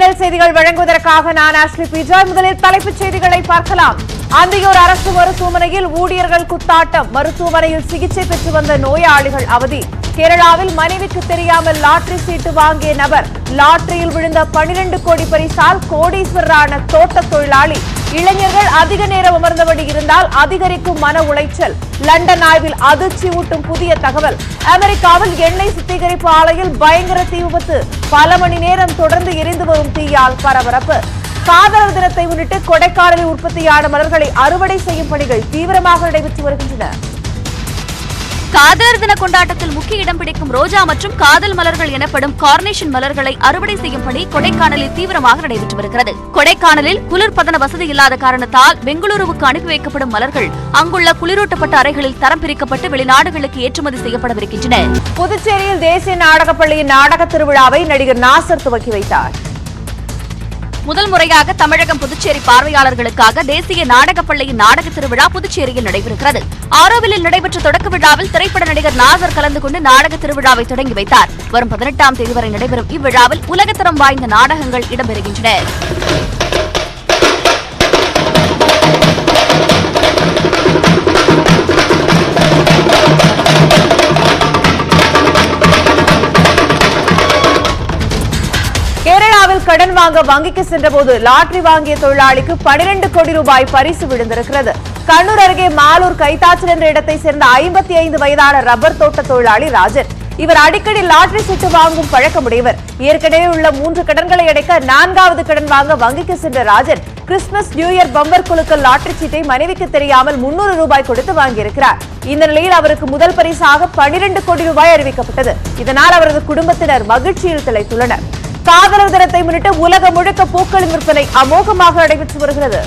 மின்னல் செய்திகள் வழங்குவதற்காக நான் ஆஷ்லி பிஜாய். முதலில் தலைப்புச் செய்திகளை பார்க்கலாம். அந்தியூர் அரசு மருத்துவமனையில் ஊழியர்கள் குத்தாட்டம். மருத்துவமனையில் சிகிச்சை பெற்று வந்த நோயாளிகள் அவதி. கேரளாவில் மனைவிக்கு தெரியாமல் லாட்டரி சீட்டு வாங்கிய நபர். லாட்டரியில் விழுந்த 12 கோடி பரிசால் கோடீஸ்வரரான தோட்ட தொழிலாளி. இளைஞர்கள் அதிக நேரம் அமர்ந்தபடி இருந்தால் அதிகரிக்கும் மன உளைச்சல். லண்டன் ஆய்வில் அதிர்ச்சி ஊட்டும் புதிய தகவல். அமெரிக்காவில் எண்ணெய் சுத்திகரிப்பு ஆலையில் பயங்கர தீ விபத்து. பல மணி நேரம் தொடர்ந்து எரிந்து வரும் தீயால் பரபரப்பு. காதலர் தினத்தை முன்னிட்டு கொடைக்கானலில் உற்பத்தியான மலர்களை அறுவடை செய்யும் பணிகள் தீவிரமாக நடைபெற்று வருகின்றன. காதலர் தின கொண்டாட்டத்தில் முக்கிய இடம் பிடிக்கும் ரோஜா மற்றும் காதல் மலர்கள் எனப்படும் கார்னேஷன் மலர்களை அறுவடை செய்யும் பணி கொடைக்கானலில் தீவிரமாக நடைபெற்று வருகிறது. கொடைக்கானலில் குளிர்பதன வசதி இல்லாத காரணத்தால் பெங்களூருவுக்கு அனுப்பி வைக்கப்படும் மலர்கள் அங்குள்ள குளிரூட்டப்பட்ட அறைகளில் தரம் பிரிக்கப்பட்டு வெளிநாடுகளுக்கு ஏற்றுமதி செய்யப்படவிருக்கின்றன. புதுச்சேரியில் தேசிய நாடகப்பள்ளியின் நாடக திருவிழாவை நடிகர் நாசர் துவக்கி வைத்தார். முதல் முறையாக தமிழகம் புதுச்சேரி பார்வையாளர்களுக்காக தேசிய நாடகப்பள்ளியின் நாடக திருவிழா புதுச்சேரியில் நடைபெறுகிறது. ஆரோவிலில் நடைபெற்ற தொடக்க விழாவில் திரைப்பட நடிகர் நாசர் கலந்து கொண்டு நாடக திருவிழாவை தொடங்கி வைத்தார். வரும் 18ஆம் தேதி வரை நடைபெறும் இவ்விழாவில் உலகத்தரம் வாய்ந்த நாடகங்கள் இடம்பெறுகின்றன. கேரளாவில் கடன் வாங்க வங்கிக்கு சென்றபோது லாட்டரி வாங்கிய தொழிலாளிக்கு 12 கோடி ரூபாய் பரிசு விழுந்திருக்கிறது. கண்ணூர் அருகே மாலூர் கைத்தாச்சல் என்ற இடத்தை சேர்ந்த 55 வயதான ரப்பர் தோட்ட தொழிலாளி ராஜன். இவர் அடிக்கடி லாட்டரி சீட்டு வாங்கும் பழக்கமுடையவர். ஏற்கனவே உள்ள 3 கடன்களை அடைக்க 4வது கடன் வாங்க வங்கிக்கு சென்ற Rajan Christmas new year bumper குலுக்கல் லாட்டரி சீட்டை மனைவிக்கு தெரியாமல் 300 ரூபாய் கொடுத்து வாங்கியிருக்கிறார். இந்த நிலையில் அவருக்கு முதல் பரிசாக 12 கோடி ரூபாய் அறிவிக்கப்பட்டது. இதனால் அவரது குடும்பத்தினர் மகிழ்ச்சியில் திளைத்துள்ளனர். காதலர் தினத்தை முன்னிட்டு உலகம் முழுக்க பூக்களின் விற்பனை அமோகமாக நடைபெற்று வருகிறது.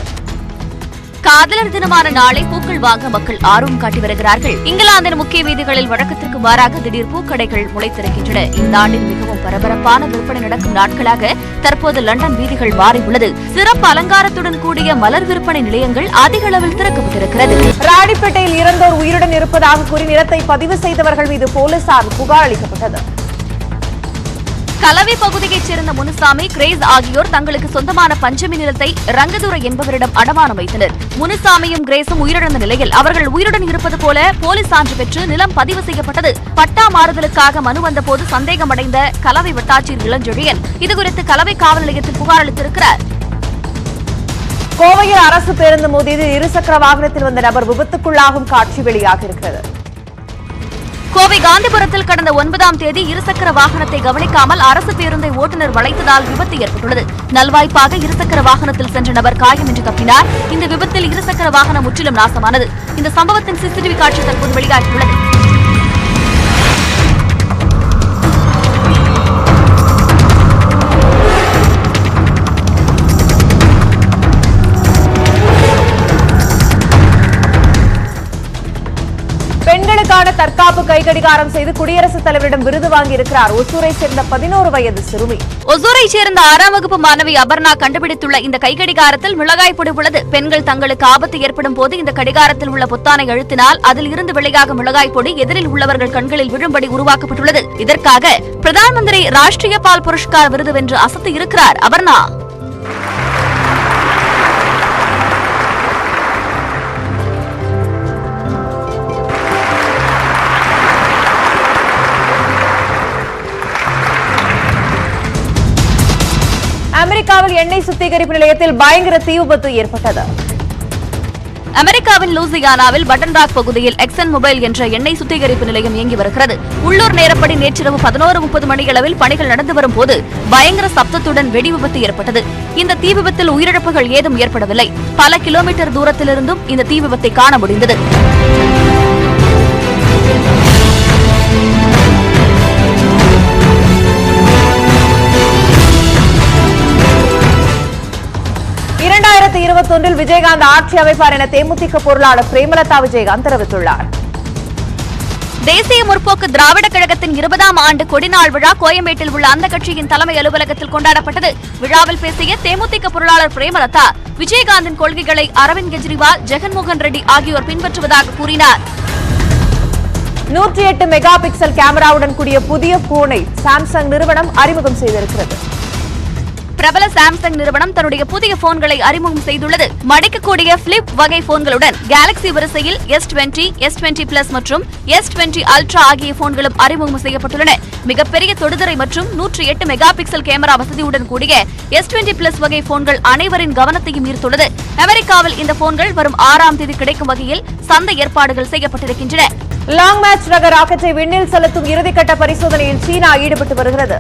காதலர் தினமான நாளை பூக்கள் வாங்க மக்கள் ஆர்வம் காட்டி வருகிறார்கள். இங்கிலாந்தின் முக்கிய வீதிகளில் வழக்கத்திற்கு மாறாக திடீர் பூக்கடைகள் முளைத்திருக்கின்றன. இந்த ஆண்டில் மிகவும் பரபரப்பான விற்பனை நடக்கும் நாட்களாக தற்போது லண்டன் வீதிகள் மாறி உள்ளது. சிறப்பு அலங்காரத்துடன் கூடிய மலர் விற்பனை நிலையங்கள் அதிக அளவில் திறக்கப்பட்டிருக்கிறது. ராணிப்பேட்டையில் இறந்தோர் உயிருடன் இருப்பதாக கூறி நிலத்தை பதிவு செய்தவர்கள் மீது போலீசார் புகார் அளிக்கப்பட்டது. கலவை பகுதியைச் சேர்ந்த முனுசாமி, கிரேஸ் ஆகியோர் தங்களுக்கு சொந்தமான பஞ்சமி நிலத்தை ரங்கதுரை என்பவரிடம் அடமானம் வைத்தனர். முனுசாமியும் கிரேஸும் உயிரிழந்த நிலையில் அவர்கள் உயிருடன் இருப்பது போல போலீஸ் சான்று பெற்று நிலம் பதிவு செய்யப்பட்டது. பட்டா மாறுதலுக்காக மனு வந்தபோது சந்தேகமடைந்த கலவை வட்டாட்சியர் இளஞ்செழியன் இதுகுறித்து கலவை காவல் நிலையத்தில் புகார் அளித்திருக்கிறார். கோவையில் அரசு பேருந்து மோதியதில் இருசக்கர வாகனத்தில் வந்த நபர் விபத்துக்குள்ளாகும் காட்சி வெளியாகியிருக்கிறது. கோவை காந்திபுரத்தில் கடந்த 9ஆம் தேதி இருசக்கர வாகனத்தை கவனிக்காமல் அரசு பேருந்தை ஓட்டுநர் வளைத்ததால் விபத்து ஏற்பட்டுள்ளது. நல்வாய்ப்பாக இருசக்கர வாகனத்தில் சென்ற நபர் காயமின்றி தப்பினார். இந்த விபத்தில் இருசக்கர வாகனம் முற்றிலும் நாசமானது. இந்த சம்பவத்தின் சிசிடிவி காட்சி தற்போது வெளியாகியுள்ளது. பெண்களுக்கான தற்காப்பு கைகடிகாரம் செய்து குடியரசுத் தலைவரிடம் விருது வாங்கியிருக்கிறார் ஒசூரை சேர்ந்த 11 வயது சிறுமி. ஒசூரை சேர்ந்த 6ஆம் வகுப்பு மாணவி அபர்ணா கண்டுபிடித்துள்ள இந்த கைகடிகாரத்தில் மிளகாய் பொடி உள்ளது. பெண்கள் தங்களுக்கு ஆபத்து ஏற்படும் போது இந்த கடிகாரத்தில் உள்ள பொத்தானை அழுத்தினால் அதில் இருந்து வெளியாகும் மிளகாய் பொடி எதிரில் உள்ளவர்கள் கண்களில் விழும்படி உருவாக்கப்பட்டுள்ளது. இதற்காக பிரதான் மந்திரி ராஷ்டிரிய பால் புரஸ்கார் விருது வென்று அசத்தி இருக்கிறார் அபர்ணா. அமெரிக்காவில் எண்ணெய் சுத்திகரிப்பு நிலையத்தில் பயங்கர தீ விபத்து ஏற்பட்டது. அமெரிக்காவின் லூசியானாவில் பட்டன் ராக் பகுதியில் எக்ஸன் மொபைல் என்ற எண்ணெய் சுத்திகரிப்பு நிலையம் இயங்கி வருகிறது. உள்ளூர் நேரப்படி நேற்றிரவு 11:30 மணியளவில் பணிகள் நடந்து வரும் போது பயங்கர சப்தத்துடன் வெடி விபத்து ஏற்பட்டது. இந்த தீ விபத்தில் உயிரிழப்புகள் ஏதும் ஏற்படவில்லை. பல கிலோமீட்டர் தூரத்திலிருந்தும் இந்த தீ விபத்தை காண முடிந்தது. விஜயகாந்த் ஆட்சி அமைப்பார் என தேமுதிக பொருளாளர் பிரேமலதா விஜயகாந்த் தெரிவித்துள்ளார். தேசிய முற்போக்கு திராவிட கழகத்தின் 20ஆம் ஆண்டு கொடிநாள் விழா கோயம்பேட்டில் உள்ள அந்த கட்சியின் தலைமை அலுவலகத்தில் கொண்டாடப்பட்டது. விழாவில் பேசிய தேமுதிக பொருளாளர் பிரேமலதா விஜயகாந்தின் கொள்கைகளை அரவிந்த் கெஜ்ரிவால், ஜெகன்மோகன் ரெட்டி ஆகியோர் பின்பற்றுவதாக கூறினார். 108 மெகா பிக்சல் கேமராவுடன் கூடிய புதிய போனை சாம்சங் நிறுவனம் அறிமுகம் செய்திருக்கிறது. பிரபல சாம்சங் நிறுவனம் தன்னுடைய புதிய போன்களை அறிமுகம் செய்துள்ளது. மடிக்கக்கூடிய பிளிப் வகை போன்களுடன் கேலக்ஸி வரிசையில் S20, S20 Plus மற்றும் S20 Ultra ஆகிய போன்களும் அறிமுகம் செய்யப்பட்டுள்ளன. மிகப்பெரிய தொடுதிரை மற்றும் 108 மெகா பிக்சல் கேமரா வசதியுடன் கூடிய S20 Plus வகை போன்கள் அனைவரின் கவனத்தையும் ஈர்த்துள்ளது. அமெரிக்காவில் இந்த போன்கள் வரும் 6ஆம் தேதி கிடைக்கும் வகையில் சந்தை ஏற்பாடுகள் செய்யப்பட்டிருக்கின்றன. லாங் மார்ச் ரக ராக்கெட்டை விண்ணில் செலுத்தும் இறுதிக்கட்ட பரிசோதனையில் சீனா ஈடுபட்டு வருகிறது.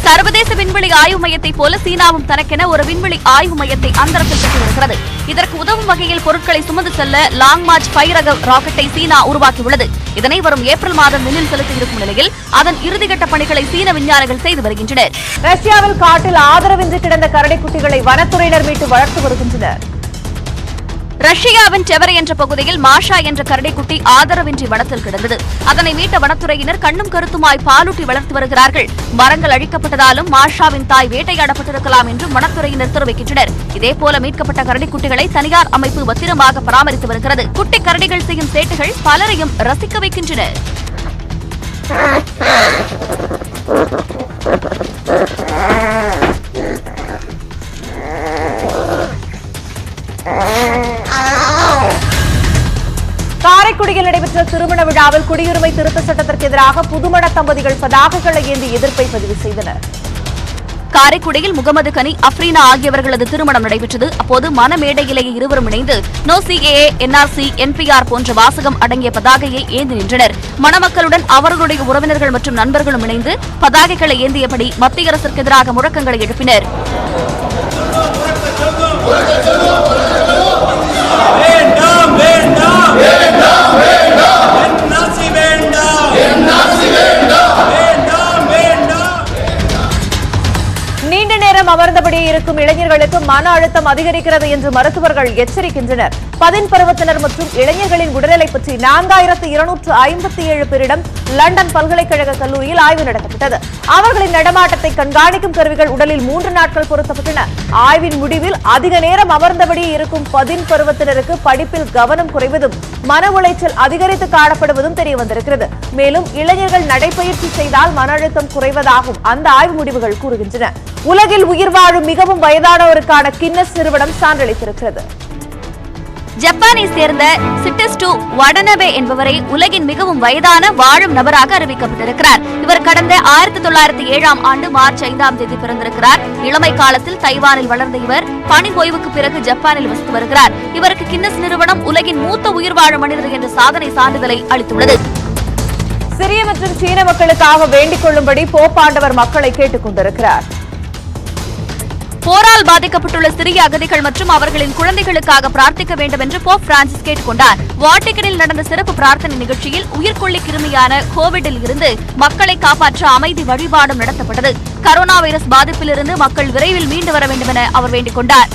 சர்வதேச விண்வெளி ஆய்வு மையத்தைப் போல சீனாவும் தனக்கென ஒரு விண்வெளி ஆய்வு மையத்தை அந்தரத்தில் பெற்று வருகிறது. இதற்கு உதவும் வகையில் பொருட்களை சுமந்து செல்ல லாங் மார்ச் 5 ரக ராக்கெட்டை சீனா உருவாக்கியுள்ளது. இதனை வரும் ஏப்ரல் மாதம் விண்ணில் செலுத்த இருக்கும் நிலையில் அதன் இறுதிக்கட்ட பணிகளை சீன விஞ்ஞானிகள் செய்து வருகின்றனர். ரஷ்யாவில் காட்டில் ஆதரவின்றி கிடந்த கரடிக்குட்டிகளை வனத்துறையினர் மீட்டு வளர்த்து வருகின்றனர். ரஷ்யாவின் செவரை என்ற பகுதியில் மாஷா என்ற கரடிக்குட்டி ஆதரவின்றி வனத்தில் கிடந்தது. அதனை மீட்ட வனத்துறையினர் கண்ணும் கருத்துமாய் பாலூட்டி வளர்த்து வருகிறார்கள். மரங்கள் அழிக்கப்பட்டதாலும் மாஷாவின் தாய் வேட்டையாடப்பட்டிருக்கலாம் என்று வனத்துறையினர் தெரிவிக்கின்றனர். இதேபோல மீட்கப்பட்ட கரடிக்குட்டிகளை தனியார் அமைப்பு பத்திரமாக பராமரித்து வருகிறது. குட்டி கரடிகள் செய்யும் சேட்டுகள் பலரையும் ரசிக்க வைக்கின்றன. காரைக்குடியில் நடைபெற்ற திருமண விழாவில் குடியுரிமை திருத்த சட்டத்திற்கு எதிராக புதுமண தம்பதிகள் பதாகைகளை ஏந்தி எதிர்ப்பை பதிவு செய்தனர். காரைக்குடியில் முகமது கனி, அப்ரீனா ஆகியவர்களது திருமணம் நடைபெற்றது. அப்போது மணமேடையிலேயே இருவரும் இணைந்து நோ CAA, NRC, NPR போன்ற வாசகம் அடங்கிய பதாகையை ஏந்தி நின்றனர். மணமக்களுடன் அவர்களுடைய உறவினர்கள் மற்றும் நண்பர்களும் இணைந்து பதாகைகளை ஏந்தியபடி மத்திய அரசுக்கு எதிராக முழக்கங்களை எழுப்பினர். நீண்ட நேரம் அமர்ந்தபடியே இருக்கும் இளைஞர்களுக்கு மன அழுத்தம் அதிகரிக்கிறது என்று மருத்துவர்கள் எச்சரிக்கின்றனர். 10 பருவத்தினர் மற்றும் இளைஞர்களின் உடல்நிலை பற்றி 4257 பேரிடம் லண்டன் பல்கலைக்கழக கல்லூரியில் ஆய்வு நடத்தப்பட்டது. அவர்களின் நடமாட்டத்தை கண்காணிக்கும் கருவிகள் உடலில் 3 நாட்கள் பொருத்தப்பட்டன. ஆய்வின் முடிவில் அதிக நேரம் அமர்ந்தபடியே இருக்கும் 10 பருவத்தினருக்கு படிப்பில் கவனம் குறைவதும் மன உளைச்சல் அதிகரித்து காணப்படுவதும் தெரிய வந்திருக்கிறது. மேலும் இளைஞர்கள் நடைபயிற்சி செய்தால் மன அழுத்தம் குறைவதாகவும் அந்த ஆய்வு முடிவுகள் கூறுகின்றன. உலகில் உயிர் வாழும் மிகவும் வயதானோருக்கான கின்னஸ் நிறுவனம் சான்றளித்திருக்கிறது. ஜப்பானை சேர்ந்த சிட்டஸ்டு வடனபே என்பவரை உலகின் மிகவும் வயதான வாழும் நபராக அறிவிக்கப்பட்டிருக்கிறார். இவர் கடந்த 1907ஆம் ஆண்டு மார்ச் 5ஆம் தேதி பிறந்திருக்கிறார். இளமை காலத்தில் தைவானில் வளர்ந்த இவர் பணி ஓய்வுக்கு பிறகு ஜப்பானில் வசித்து வருகிறார். இவருக்கு கின்னஸ் நிறுவனம் உலகின் மூத்த உயிர் வாழும் மனிதர் என்ற சாதனை சான்றிதழை அளித்துள்ளது. சிரிய மற்றும் சீன மக்களுக்காக வேண்டிக் கொள்ளும்படி போப்பாண்டவர் மக்களை கேட்டுக் கொண்டிருக்கிறார். போரால் பாதிக்கப்பட்டுள்ள சிறிய அகதிகள் மற்றும் அவர்களின் குழந்தைகளுக்காக பிரார்த்திக்க வேண்டும் என்று போப் பிரான்சிஸ் கேட்டுக் கொண்டார். வாட்டிகனில் நடந்த சிறப்பு பிரார்த்தனை நிகழ்ச்சியில் உயிர்கொல்லி கிருமியான கோவிடில் இருந்து மக்களை காப்பாற்ற அமைதி வழிபாடும் நடத்தப்பட்டது. கரோனா வைரஸ் பாதிப்பிலிருந்து மக்கள் விரைவில் மீண்டு வர வேண்டும் என அவர் வேண்டிக் கொண்டார்.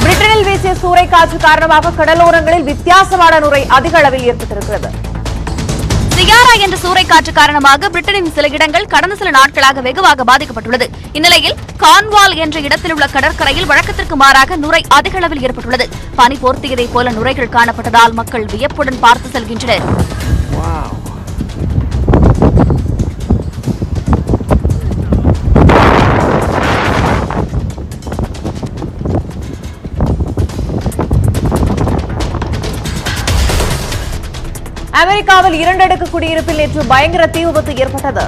பிரிட்டனில் வீசிய சூறைக்காற்று காரணமாக கடலோரங்களில் வித்தியாசமான நுரை அதிக அளவில் ஏற்பட்டிருக்கிறது. சியாரா என்ற சூறைக்காற்று காரணமாக பிரிட்டனின் சில இடங்கள் கடந்த சில நாட்களாக வெகுவாக பாதிக்கப்பட்டுள்ளது. இந்நிலையில் கார்ன்வால் என்ற இடத்தில் உள்ள கடற்கரையில் வழக்கத்திற்கு மாறாக நுரை அதிக அளவில் ஏற்பட்டுள்ளது. பனி போர்த்தியதைப் போல நுரைகள் காணப்பட்டதால் மக்கள் வியப்புடன் பார்த்து செல்கின்றனர். அமெரிக்காவில் 2 அடுக்கு குடியிருப்பில் நேற்று பயங்கர தீ விபத்து ஏற்பட்டது.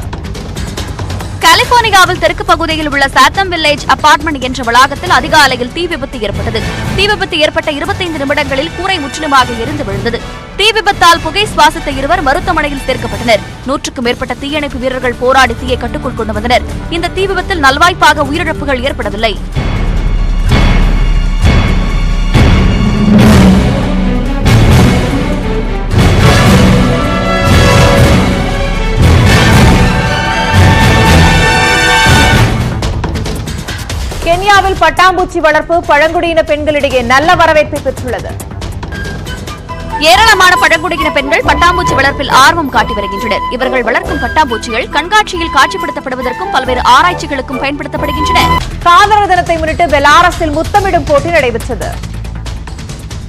கலிபோர்னியாவில் தெற்கு பகுதியில் உள்ள சாத்தம் வில்லேஜ் அபார்ட்மெண்ட் என்ற வளாகத்தில் அதிகாலையில் தீ விபத்து ஏற்பட்டது. தீ விபத்து ஏற்பட்ட 25 நிமிடங்களில் கூரை முற்றிலுமாக எரிந்து விழுந்தது. தீ விபத்தால் புகை சுவாசித்த 2 மருத்துவமனையில் சேர்க்கப்பட்டனர். 100க்கும் மேற்பட்ட தீயணைப்பு வீரர்கள் போராடி தீயை கட்டுக்குள் கொண்டு வந்தனர். இந்த தீ விபத்தில் நல்வாய்ப்பாக உயிரிழப்புகள் ஏற்படவில்லை. கென்யாவில் பட்டாம்பூச்சி வளர்ப்பு பழங்குடியின பெண்களிடையே நல்ல வரவேற்பை பெற்றுள்ளது. ஏராளமான பழங்குடியின பெண்கள் பட்டாம்பூச்சி வளர்ப்பில் ஆர்வம் காட்டி வருகின்றனர். இவர்கள் வளர்க்கும் பட்டாம்பூச்சிகள் கண்காட்சியில் காட்சிப்படுத்தப்படுவதற்கும் பல்வேறு ஆராய்ச்சிகளுக்கும் பயன்படுத்தப்படுகின்றன. காதலர் தினத்தை முன்னிட்டு பெலாரஸில் முத்தமிடும் போட்டி நடைபெற்றது.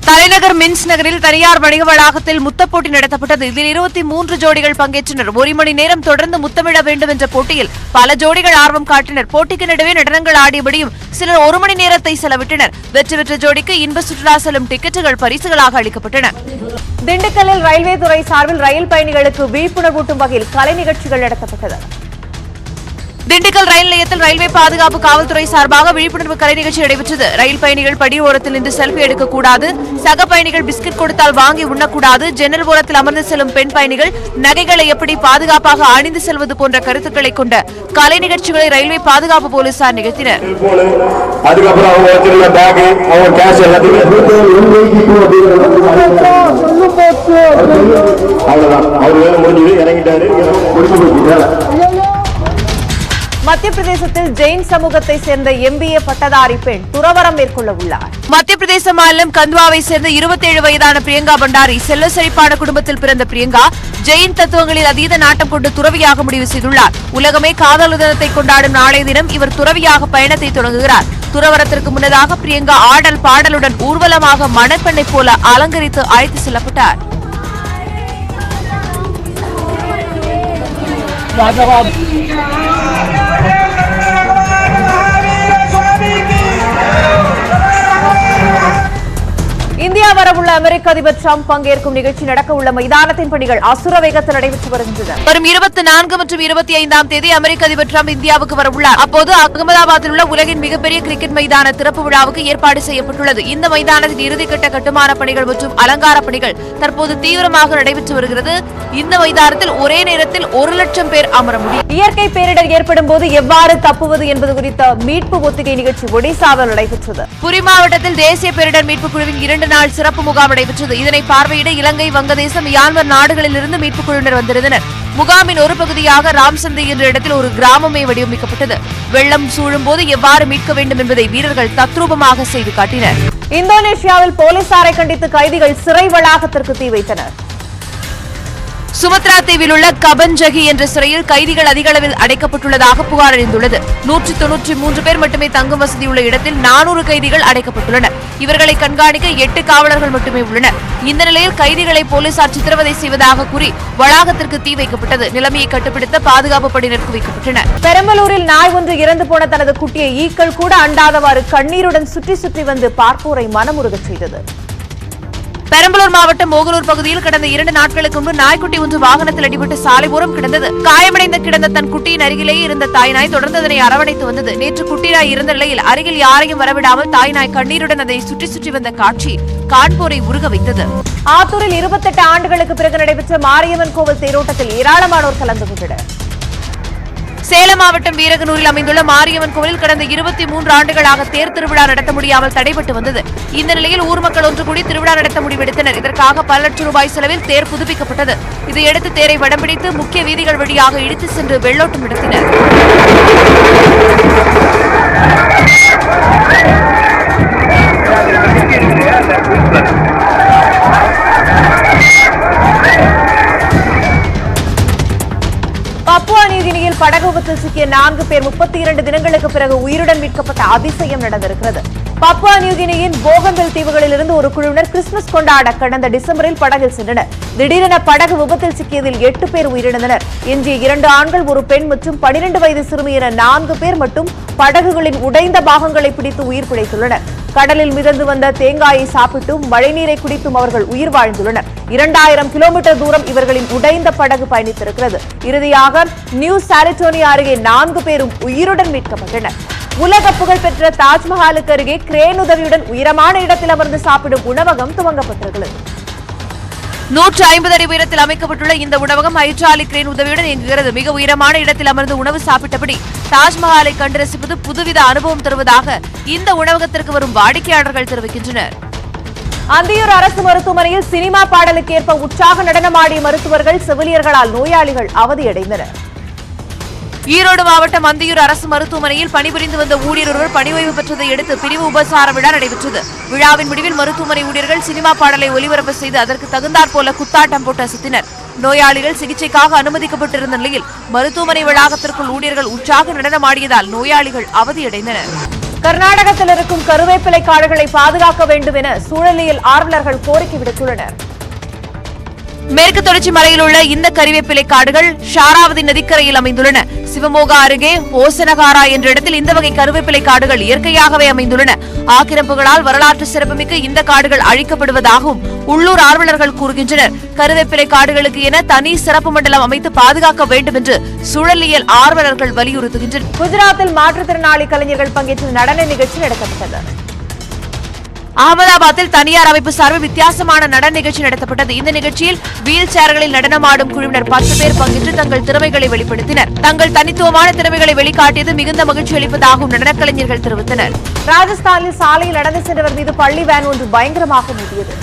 தலைநகர் மின்ஸ் நகரில் தனியார் வணிக வளாகத்தில் முத்தப்போட்டி நடத்தப்பட்டது. இதில் 23 ஜோடிகள் பங்கேற்றனர். 1 மணி நேரம் தொடர்ந்து முத்தமிட வேண்டும் என்ற போட்டியில் பல ஜோடிகள் ஆர்வம் காட்டினர். போட்டிக்கு நடுவே நடனங்கள் ஆடியபடியும் சிலர் 1 மணி நேரத்தை செலவிட்டனர். வெற்றி பெற்ற ஜோடிக்கு இன்ப சுற்றுலா செல்லும் டிக்கெட்டுகள் பரிசுகளாக அளிக்கப்பட்டன. திண்டுக்கல்லில் ரயில்வே துறை சார்பில் ரயில் பயணிகளுக்கு விழிப்புணர்வூட்டும் வகையில் கலை நிகழ்ச்சிகள் நடத்தப்பட்டது. திண்டுக்கல் ரயில் நிலையத்தில் ரயில்வே பாதுகாப்பு காவல்துறை சார்பாக விழிப்புணர்வு கலை நிகழ்ச்சி நடைபெற்றது. ரயில் பயணிகள் படி ஓரத்தில் நின்று செல்ஃபி எடுக்கக்கூடாது, சக பயணிகள் பிஸ்கட் கொடுத்தால் வாங்கி உண்ணக்கூடாது, ஜன்னல் ஓரத்தில் அமர்ந்து செல்லும் பெண் பயணிகள் நகைகளை எப்படி பாதுகாப்பாக அணிந்து செல்வது போன்ற கருத்துக்களை கொண்ட கலை நிகழ்ச்சிகளை ரயில்வே பாதுகாப்பு போலீசார் நிகழ்த்தினர். மத்திய பிரதேசத்தில் ஜெயின் சமூகத்தை சேர்ந்த MBA பட்டதாரி பெண் துறவரம் மேற்கொள்ள உள்ளார். மத்திய பிரதேச மாநிலம் கந்த்வாவை சேர்ந்த 27 வயதான பிரியங்கா பண்டாரி செல்வ செழிப்பான குடும்பத்தில் பிறந்த பிரியங்கா ஜெயின் தத்துவங்களில் அதீத நாட்டம் கொண்டு துறவியாக முடிவு செய்துள்ளார். உலகமே காதல் தினத்தை கொண்டாடும் நாளைய தினம் இவர் துறவியாக பயணத்தை தொடங்குகிறார். துறவரத்திற்கு முன்னதாக பிரியங்கா ஆடல் பாடலுடன் ஊர்வலமாக மணப்பெண்ணை போல அலங்கரித்து அழைத்து செல்லப்பட்டார். இந்தியா வரவுள்ள அமெரிக்க அதிபர் டிரம்ப் பங்கேற்கும் நிகழ்ச்சி நடக்க உள்ள மைதானத்தின் பணிகள் அசுர வேகத்தில் நடைபெற்று வருகின்றன. வரும் 24 மற்றும் 25ஆம் தேதி அமெரிக்க அதிபர் டிரம்ப் இந்தியாவுக்கு வரவுள்ளார். அப்போது அகமதாபாத்தில் உள்ள உலகின் மிகப்பெரிய கிரிக்கெட் மைதான திறப்பு விழாவுக்கு ஏற்பாடு செய்யப்பட்டுள்ளது. இந்த மைதானத்தின் இறுதிக்கட்ட கட்டுமான பணிகள் மற்றும் அலங்கார பணிகள் தற்போது தீவிரமாக நடைபெற்று வருகிறது. இந்த மைதானத்தில் ஒரே நேரத்தில் 1 லட்சம் பேர் அமர முடியும். இயற்கை பேரிடர் ஏற்படும் போது எவ்வாறு தப்புவது என்பது குறித்த மீட்பு ஒத்திகை நிகழ்ச்சி ஒடிசாவில் நடைபெற்றது. புரி மாவட்டத்தில் தேசிய பேரிடர் மீட்பு குழுவின் 2 நாள் சிறப்பு முகாம் நடைபெற்றது. இதனை பார்வையிட இலங்கை, வங்கதேசம், மியான்மர் நாடுகளில் இருந்து மீட்புக் குழுவினர் வந்திருந்தனர். முகாமின் ஒரு பகுதியாக ராம்சந்தை என்ற இடத்தில் ஒரு கிராமமே வடிவமைக்கப்பட்டது. வெள்ளம் சூழும் போது எவ்வாறு மீட்க வேண்டும் என்பதை வீரர்கள் தத்ரூபமாக செய்து காட்டினர். இந்தோனேஷியாவில் போலீசாரை கண்டித்து கைதிகள் சிறை வளாகத்திற்கு தீ வைத்தனர். சுமத்ரா தீவில் உள்ள கபன்ஜகி என்ற சிறையில் கைதிகள் அதிக அளவில் அடைக்கப்பட்டுள்ளதாக புகார் எழுந்துள்ளது. 193 பேர் மட்டுமே தங்கும் வசதியுள்ள இடத்தில் 400 கைதிகள் அடைக்கப்பட்டுள்ளனர். இவர்களை கண்காணிக்க 8 காவலர்கள் மட்டுமே உள்ளனர். இந்த நிலையில் கைதிகளை போலீசார் சித்திரவதை செய்வதாக கூறி வளாகத்திற்கு தீ வைக்கப்பட்டது. நிலைமையை கட்டுப்படுத்த பாதுகாப்பு படையினர் குவிக்கப்பட்டனர். பெரம்பலூரில் நாய் ஒன்று இறந்து போன தனது குட்டியை ஈக்கள் கூட அண்டாதவாறு கண்ணீருடன் சுற்றி சுற்றி வந்து பார்ப்போரை மனமுருகச் செய்தது. பெரம்பலூர் மாவட்டம் மோகனூர் பகுதியில் கடந்த 2 நாட்களுக்கு முன்பு நாய்க்குட்டி ஒன்று வாகனத்தில் அடிபட்டு சாலை ஓரம் கிடந்தது. காயமடைந்து கிடந்த தன் குட்டியின் அருகிலேயே இருந்த தாய்நாய் தொடர்ந்து அதனை அரவணைத்து வந்தது. நேற்று குட்டி நாய் இருந்த நிலையில் அருகில் யாரையும் வரவிடாமல் தாய்நாய் கண்ணீருடன் அதை சுற்றி சுற்றி வந்த காட்சி காண்போரை உருக வைத்தது. ஆத்தூரில் 28 ஆண்டுகளுக்கு பிறகு நடைபெற்ற மாரியம்மன் கோவில் தேரோட்டத்தில் ஏராளமானோர் கலந்து கொண்டனர். சேலம் மாவட்டம் வீரகனூரில் அமைந்துள்ள மாரியம்மன் கோவிலில் கடந்த 23 ஆண்டுகளாக தேர் திருவிழா நடத்த முடியாமல் தடைபட்டு வந்தது. இந்த நிலையில் ஊர் மக்கள் ஒன்று கூடி திருவிழா நடத்த முடிவெடுத்தனர். இதற்காக பல லட்சம் ரூபாய் செலவில் தேர் புதுப்பிக்கப்பட்டது. இதையடுத்து தேரை வடம் பிடித்து முக்கிய வீதிகள் வழியாக இழுத்து சென்று வெள்ளோட்டம் நடத்தினர். பப்புவா நியூகினியில் படகு விபத்தில் சிக்கிய 4 பேர் 32 தினங்களுக்கு பிறகு உயிருடன் மீட்கப்பட்ட அதிசயம் நடந்திருக்கிறது. பப்புவா நியூகினியின் போகம்பில் தீவுகளில் இருந்து ஒரு குழுவினர் கிறிஸ்துமஸ் கொண்டாட கடந்த டிசம்பரில் படகில் சென்றனர். திடீரென படகு விபத்தில் சிக்கியதில் 8 பேர் உயிரிழந்தனர். எஞ்சிய 2 ஆண்கள், ஒரு பெண் மற்றும் 12 வயது சிறுமி என 4 பேர் மட்டும் படகுகளின் உடைந்த பாகங்களை பிடித்து உயிர் பிழைத்துள்ளனர். கடலில் மிதந்து வந்த தேங்காயை சாப்பிட்டும் மழைநீரை குடித்தும் அவர்கள் உயிர் வாழ்ந்துள்ளனர். 2000 கிலோமீட்டர் தூரம் இவர்களின் உடைந்த படகு பயணித்திருக்கிறது. இறுதியாக நியூ சாலிடோனியா அருகே 4 பேரும் உயிருடன் மீட்கப்பட்டனர். உலக புகழ்பெற்ற தாஜ்மஹாலுக்கு அருகே கிரேன் உதவியுடன் உயரமான இடத்தில் அமர்ந்து சாப்பிடும் உணவகம் துவங்கப்பட்டிருக்கிறது. 150 அடி உயரத்தில் அமைக்கப்பட்டுள்ள இந்த உணவகம் ஹைட்ராலிக் கிரேன் உதவியுடன் இயங்குகிறது. மிக உயரமான இடத்தில் அமர்ந்து உணவு சாப்பிட்டபடி தாஜ்மஹாலை கண்டு ரசிப்பது புதுவித அனுபவம் தருவதாக இந்த உணவகத்திற்கு வரும் வாடிக்கையாளர்கள் தெரிவிக்கின்றனர். அந்தியூர் அரசு மருத்துவமனையில் சினிமா பாடலுக்கு ஏற்ப உற்சாக நடனமாடிய மருத்துவர்கள், செவிலியர்களால் நோயாளிகள் அவதியடைந்தனர். ஈரோடு மாவட்டம் அந்தியூர் அரசு மருத்துவமனையில் பணிபுரிந்து வந்த ஊழியர் ஒருவர் பணி ஓய்வு பெற்றதை அடுத்து பிரிவு உபசார விழா நடைபெற்றது. விழாவின் முடிவில் மருத்துவமனை ஊழியர்கள் சினிமா பாடலை ஒலிபரப்பு செய்து அதற்கு தகுந்தாற்போல குத்தாட்டம் போட்டு அசத்தினர். நோயாளிகள் சிகிச்சைக்காக அனுமதிக்கப்பட்டிருந்த நிலையில் மருத்துவமனை வளாகத்திற்குள் ஊழியர்கள் உற்சாக நடனமாடியதால் நோயாளிகள் அவதியடைந்தனர். கர்நாடகத்தில் இருக்கும் கருவேப்பிலை காடுகளை பாதுகாக்க வேண்டும் என சூழலியல் ஆர்வலர்கள் கோரிக்கை விடுத்துள்ளனர். மேற்கு தொடர்ச்சி மலையில் உள்ள இந்த கருவேப்பிலை காடுகள் ஷாராவதி நதிக்கரையில் அமைந்துள்ளன. சிவமோகா அருகே ஓசனகாரா என்ற இடத்தில் இந்த வகை கருவேப்பிலை காடுகள் இயற்கையாகவே அமைந்துள்ளன. ஆக்கிரமிப்புகளால் வரலாற்று சிறப்புமிக்க இந்த காடுகள் அழிக்கப்படுவதாகவும் உள்ளூர் ஆர்வலர்கள் கூறுகின்றனர். கருவேப்பிலை காடுகளுக்கு என தனி சிறப்பு மண்டலம் அமைத்து பாதுகாக்க வேண்டும் என்று சூழலியல் ஆர்வலர்கள் வலியுறுத்துகின்றனர். குஜராத்தில் மாற்றுத்திறனாளி கலைஞர்கள் பங்கேற்ற நடன நிகழ்ச்சி நடத்தப்பட்டது. அகமதாபாத்தில் தனியார் அமைப்பு சார்பில் வித்தியாசமான நடன நிகழ்ச்சி நடத்தப்பட்டது. இந்த நிகழ்ச்சியில் வீல் சேர்களில் நடனமாடும் குழுவினர் 10 பேர் பங்கேற்று தங்கள் திறமைகளை வெளிப்படுத்தினர். தங்கள் தனித்துவமான திறமைகளை வெளிக்காட்டியது மிகுந்த மகிழ்ச்சி அளிப்பதாகவும் நடனக் கலைஞர்கள் தெரிவித்தனர். ராஜஸ்தானில் சாலையில் நடந்து சென்றவர் மீது பள்ளி வேன் ஒன்று பயங்கரமாக மோதியது.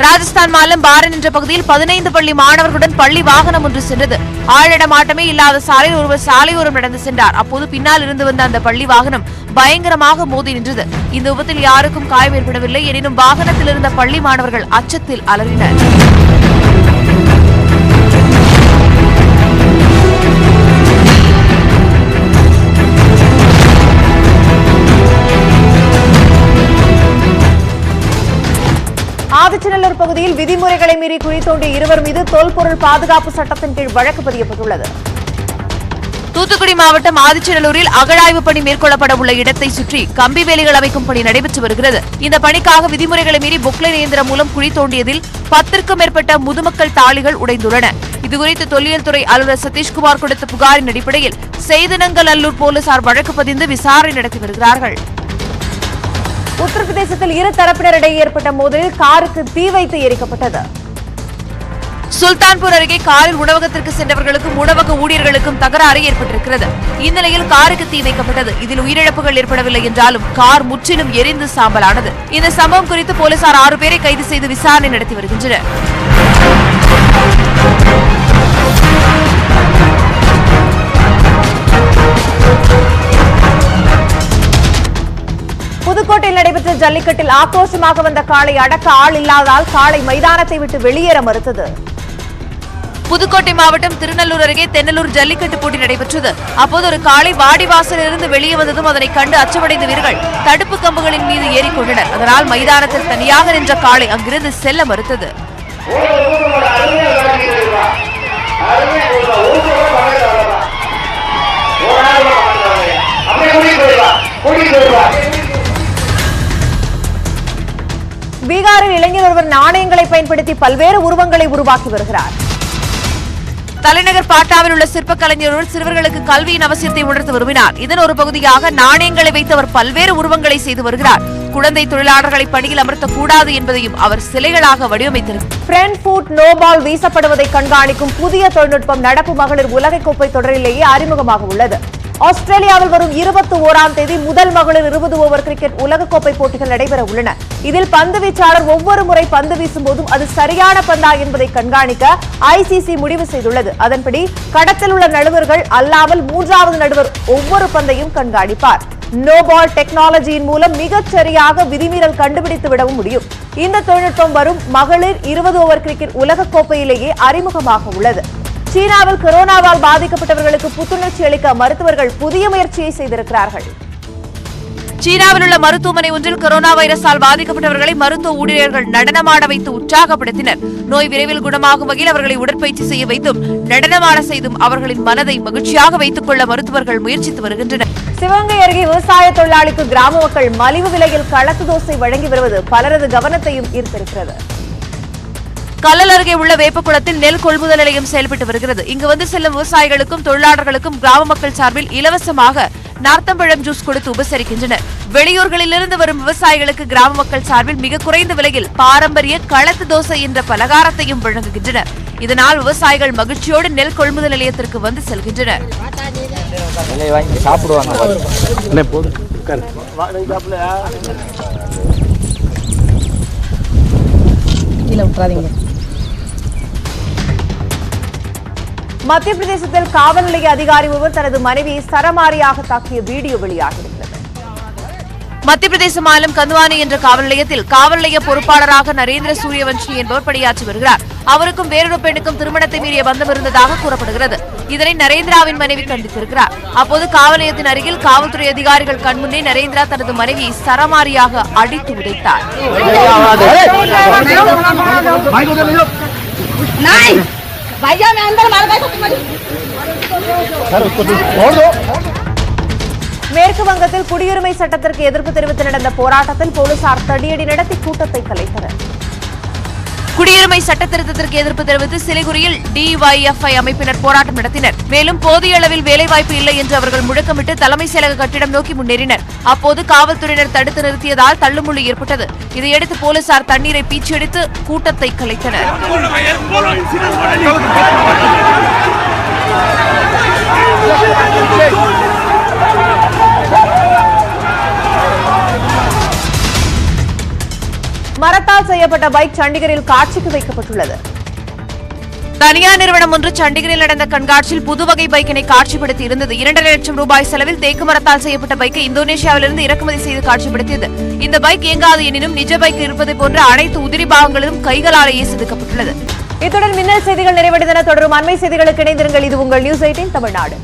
ராஜஸ்தான் மாநிலம் பாரன் என்ற பகுதியில் 15 பள்ளி மாணவர்களுடன் பள்ளி வாகனம் ஒன்று சென்றது. ஆழமாட்டமே இல்லாத சாலையில் ஒருவர் சாலையோரம் நடந்து சென்றார். அப்போது பின்னால் இருந்து வந்த அந்த பள்ளி வாகனம் பயங்கரமாக மோதி நின்றது. இந்த விபத்தில் யாருக்கும் காயம் ஏற்படவில்லை. எனினும் வாகனத்தில் இருந்த பள்ளி மாணவர்கள் அச்சத்தில் அலறினர். ஆதிச்சநல்லூர் பகுதியில் விதிமுறைகளை மீறி குழி தோண்டிய 2 மீது தொல்பொருள் பாதுகாப்பு சட்டத்தின் கீழ் வழக்கு பதியப்பட்டுள்ளது. தூத்துக்குடி மாவட்டம் ஆதிச்சநல்லூரில் அகழாய்வு பணி மேற்கொள்ளப்பட உள்ள இடத்தை சுற்றி கம்பி வேலிகள் அமைக்கும் பணி நடைபெற்று வருகிறது. இந்த பணிக்காக விதிமுறைகளை மீறி பொக்லைன் இயந்திரம் மூலம் குழி தோண்டியதில் 10க்கும் மேற்பட்ட முதுமக்கள் தாழிகள் உடைந்துள்ளன. இதுகுறித்து தொல்லியல் துறை அலுவலர் சதீஷ்குமார் கொடுத்த புகாரின் அடிப்படையில் செய்தினங்கநல்லூர் போலீசார் வழக்கு பதிந்து விசாரணை நடத்தி வருகிறார்கள். உத்தரப்பிரதேசத்தில் 2 தரப்பினரிடையே ஏற்பட்ட மோதலில் காருக்கு தீ வைத்து எரிக்கப்பட்டது. சுல்தான்பூர் அருகே காரில் உணவகத்திற்கு சென்றவர்களுக்கும் உணவக ஊழியர்களுக்கும் தகராறு ஏற்பட்டிருக்கிறது. இந்நிலையில் காருக்கு தீ வைக்கப்பட்டது. இதில் உயிரிழப்புகள் ஏற்படவில்லை என்றாலும் கார் முற்றிலும் எரிந்து சாம்பலானது. இந்த சம்பவம் குறித்து போலீசார் 6 பேரை கைது செய்து விசாரணை நடத்தி வருகின்றனர். புதுக்கோட்டையில் நடைபெற்ற ஜல்லிக்கட்டில் ஆக்ரோஷமாக வந்த காளை அடக்க ஆள் இல்லாததால் காளை மைதானத்தை விட்டு வெளியேற மறுத்தது. புதுக்கோட்டை மாவட்டம் திருநல்லூர் அருகே தென்னலூர் ஜல்லிக்கட்டு போட்டி நடைபெற்றது. அப்போது ஒரு காளை வாடிவாசலிலிருந்து வெளியே வந்ததும் அதனை கண்டு அச்சமடைந்த வீரர்கள் தடுப்பு கம்புகளின் மீது ஏறிக்கொண்டனர். அதனால் மைதானத்தில் தனியாக நின்ற காளை அங்கிருந்து செல்ல மறுத்தது. பீகாரில் இளைஞர் ஒருவர் நாணயங்களை பயன்படுத்தி பல்வேறு உருவங்களை உருவாக்கி வருகிறார். தலைநகர் பாட்னாவில் உள்ள சிற்ப கலைஞர் ஒருவர் சிறுவர்களுக்கு கல்வியின் அவசியத்தை உணர்த்த விரும்பினார். இதன் ஒரு பகுதியாக நாணயங்களை வைத்து அவர் பல்வேறு உருவங்களை செய்து வருகிறார். குழந்தை தொழிலாளர்களை பணியில் அமர்த்தக்கூடாது என்பதையும் அவர் சிலைகளாக வடிவமைத்திருக்கிறார். ஃப்ரண்ட் ஃபுட் நோ பால் வீசப்படுவதை கண்காணிக்கும் புதிய தொழில்நுட்பம் நடப்பு மகளிர் உலகக்கோப்பை தொடரிலேயே அறிமுகமாக உள்ளது. ஆஸ்திரேலியாவில் வரும் 21ஆம் தேதி முதல் மகளிர் 20 ஓவர் கிரிக்கெட் உலகக்கோப்பை போட்டிகள் நடைபெற உள்ளன. இதில் பந்து வீச்சாளர் ஒவ்வொரு முறை பந்து வீசும் போதும் அது சரியான பந்தா என்பதை கண்காணிக்க ICC முடிவு செய்துள்ளது. அதன்படி கடத்தில் உள்ள நடுவர்கள் அல்லாமல் 3வது நடுவர் ஒவ்வொரு பந்தையும் கண்காணிப்பார். நோ பால் டெக்னாலஜியின் மூலம் மிகச் சரியாக விதிமீறல் கண்டுபிடித்து விடவும் முடியும். இந்த தொழில்நுட்பம் வரும் மகளிர் 20 ஓவர் கிரிக்கெட் உலகக்கோப்பையிலேயே அறிமுகமாக உள்ளது. சீனாவில் கொரோனாவால் பாதிக்கப்பட்டவர்களுக்கு புத்துணர்ச்சி அளிக்க மருத்துவர்கள் புதிய முயற்சியை செய்திருக்கிறார்கள். சீனாவில் உள்ள மருத்துவமனை ஒன்றில் கொரோனா வைரஸால் பாதிக்கப்பட்டவர்களை மருத்துவ ஊழியர்கள் நடனமாட வைத்து உற்சாகப்படுத்தினர். நோய் விரைவில் குணமாகும் வகையில் அவர்களை உடற்பயிற்சி செய்ய வைத்தும் நடனமாட செய்தும் அவர்களின் மனதை மகிழ்ச்சியாக வைத்துக் கொள்ள மருத்துவர்கள் முயற்சித்து வருகின்றனர். சிவகங்கை அருகே விவசாய தொழிலாளிக்கு கிராம மக்கள் மலிவு விலையில் களத்து தோசை வழங்கி வருவது பலரது கவனத்தையும் ஈர்த்திருக்கிறது. கல்லல் அருகே உள்ள வேப்பக்குளத்தில் நெல் கொள்முதல் நிலையம் செயல்பட்டு வருகிறது. இங்கு வந்து செல்லும் விவசாயிகளுக்கும் தொழிலாளர்களுக்கும் கிராம மக்கள் சார்பில் இலவசமாக நார்த்தம்பழம் ஜூஸ் கொடுத்து உபசரிக்கின்றனர். வெளியூர்களிலிருந்து வரும் விவசாயிகளுக்கு கிராம மக்கள் சார்பில் மிக குறைந்த விலையில் பாரம்பரிய களத்து தோசை என்ற பலகாரத்தையும் வழங்குகின்றனர். இதனால் விவசாயிகள் மகிழ்ச்சியோடு நெல் கொள்முதல் நிலையத்திற்கு வந்து செல்கின்றனர். மத்திய பிரதேசத்தில் காவல் நிலைய அதிகாரி ஒருவர் தனது மனைவியை சரமாரியாக தாக்கிய வீடியோ வெளியாகியிருக்கிறது. மத்திய பிரதேச மாநிலம் கந்துவானி என்ற காவல் நிலையத்தில் காவல் நிலைய பொறுப்பாளராக நரேந்திர சூரியவன்ஷி என்பவர் பணியாற்றி வருகிறார். அவருக்கும் வேறொரு பெண்ணுக்கும் திருமணத்தை மீறிய பந்தம் இருந்ததாக கூறப்படுகிறது. இதனை நரேந்திராவின் மனைவி கண்டித்திருக்கிறார். அப்போது காவல் நிலையத்தின் அருகில் காவல்துறை அதிகாரிகள் கண்முன்னே நரேந்திரா தனது மனைவியை சரமாரியாக அடித்து உதைத்தார். மேற்கு வங்கத்தில் குடியுரிமை சட்டத்திற்கு எதிர்ப்பு தெரிவித்து நடந்த போராட்டத்தில் போலீசார் தடியடி நடத்தி கூட்டத்தை கலைத்தனர். குடியுரிமை சட்ட திருத்தத்திற்கு எதிர்ப்பு தெரிவித்து சிலிகுரியில் DYFI அமைப்பினர் போராட்டம் நடத்தினர். மேலும் போதிய அளவில் வேலைவாய்ப்பு இல்லை என்று அவர்கள் முழக்கமிட்டு தலைமை செயலக கட்டிடம் நோக்கி முன்னேறினர். அப்போது காவல்துறையினர் தடுத்து நிறுத்தியதால் தள்ளுமுள்ளு ஏற்பட்டது. இதையடுத்து போலீசார் தண்ணீரை பீச்சியடித்து கூட்டத்தை கலைத்தனர். மரத்தால் செய்யப்பட்ட பைக் சண்டிகரில் காட்சிக்கு வைக்கப்பட்டுள்ளது. தனியார் நிறுவனம் ஒன்று சண்டிகரில் நடந்த கண்காட்சியில் புதுவகை பைக்கினை காட்சிப்படுத்தி இருந்தது. 2.5 லட்சம் ரூபாய் செலவில் தேக்கு மரத்தால் செய்யப்பட்ட பைக்கை இந்தோனேஷியாவிலிருந்து இறக்குமதி செய்து காட்சிப்படுத்தியது. இந்த பைக் இயங்காது எனினும் நிஜ பைக் இருப்பதை போன்ற அனைத்து உதிரி பாகங்களும் கைகளாலேயே செதுக்கப்பட்டுள்ளது. இத்துடன் மின்னல் செய்திகள் நிறைவடைந்தன. தொடரும் அண்மை செய்திகளுக்கு இணைந்திருங்கள். இது உங்கள் News18 தமிழ்நாடு.